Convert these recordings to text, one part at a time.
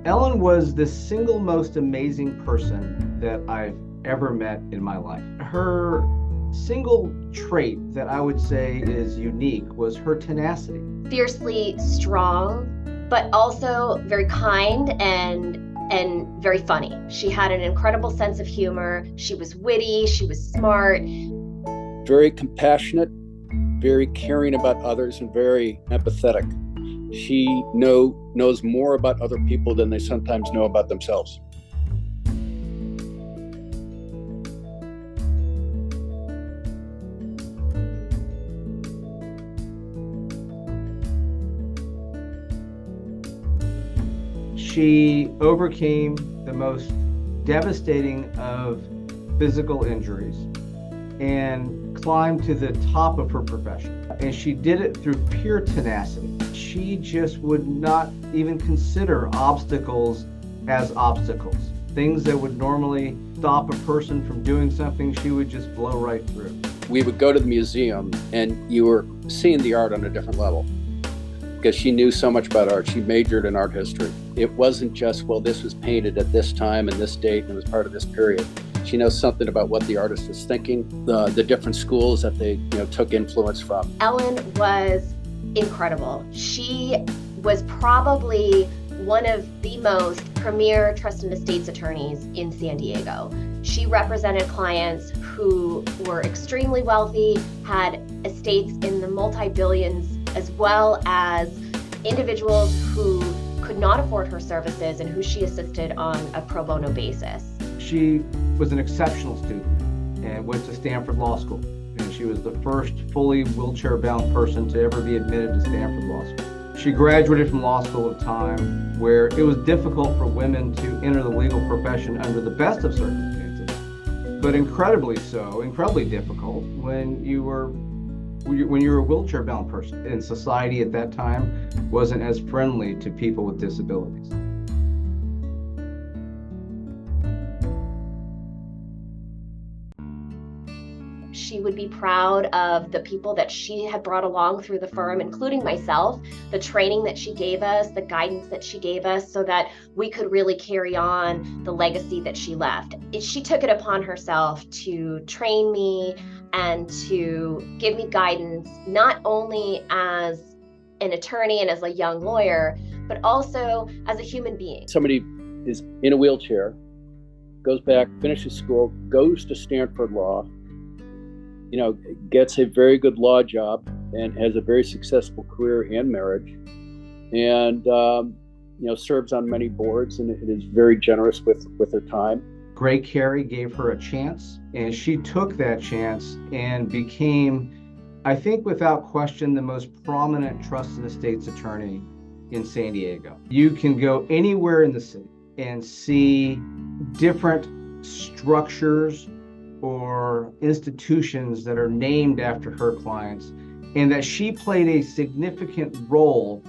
Ellen was the single most amazing person that I've ever met in my life. Her single trait that I would say is unique was her tenacity. Fiercely strong, but also very kind and very funny. She had an incredible sense of humor. She was witty, she was smart. Very compassionate, very caring about others, and very empathetic. She knows more about other people than they sometimes know about themselves. She overcame the most devastating of physical injuries and climbed to the top of her profession. And she did it through pure tenacity. She just would not even consider obstacles as obstacles. Things that would normally stop a person from doing something, she would just blow right through. We would go to the museum and you were seeing the art on a different level because she knew so much about art. She majored in art history. It wasn't just, well, this was painted at this time and this date and it was part of this period. She knows something about what the artist was thinking, the different schools that they took influence from. Ellen was incredible. She was probably one of the most premier trust and estates attorneys in San Diego. She represented clients who were extremely wealthy, had estates in the multi-billions, as well as individuals who could not afford her services and who she assisted on a pro bono basis. She was an exceptional student and went to Stanford Law School. And she was the first fully wheelchair-bound person to ever be admitted to Stanford Law School. She graduated from law school at a time where it was difficult for women to enter the legal profession under the best of circumstances, but incredibly difficult when you were a wheelchair-bound person. And society at that time wasn't as friendly to people with disabilities. She would be proud of the people that she had brought along through the firm, including myself, the training that she gave us, the guidance that she gave us so that we could really carry on the legacy that she left. She took it upon herself to train me and to give me guidance, not only as an attorney and as a young lawyer, but also as a human being. Somebody is in a wheelchair, goes back, finishes school, goes to Stanford Law, gets a very good law job and has a very successful career and marriage, and serves on many boards and is very generous with her time. Great Cary gave her a chance, and she took that chance and became, I think without question, the most prominent trust and estates attorney in San Diego. You can go anywhere in the city and see different structures or institutions that are named after her clients, and that she played a significant role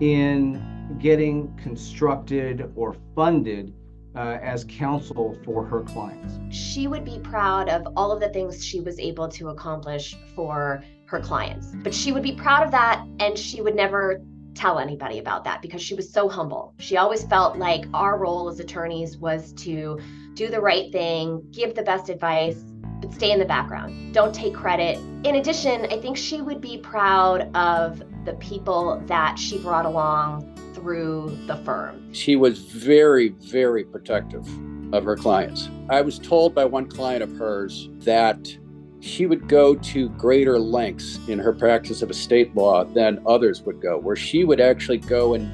in getting constructed or funded as counsel for her clients. She would be proud of all of the things she was able to accomplish for her clients, but she would be proud of that, and she would never tell anybody about that because she was so humble. She always felt like our role as attorneys was to do the right thing, give the best advice, but stay in the background. Don't take credit. In addition, I think she would be proud of the people that she brought along through the firm. She was very, very protective of her clients. I was told by one client of hers that she would go to greater lengths in her practice of estate law than others would go, where she would actually go and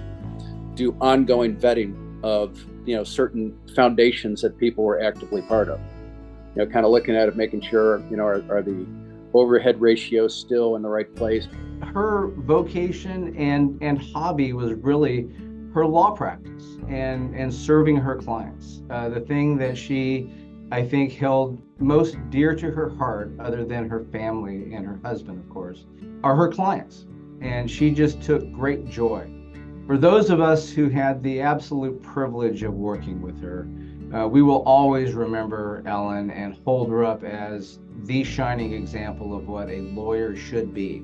do ongoing vetting of certain foundations that people were actively part of. Kind of looking at it, making sure, are the overhead ratios still in the right place. Her vocation and hobby was really her law practice and serving her clients. The thing that she, I think, held most dear to her heart, other than her family and her husband, of course, are her clients. And she just took great joy. For those of us who had the absolute privilege of working with her, we will always remember Ellen and hold her up as the shining example of what a lawyer should be.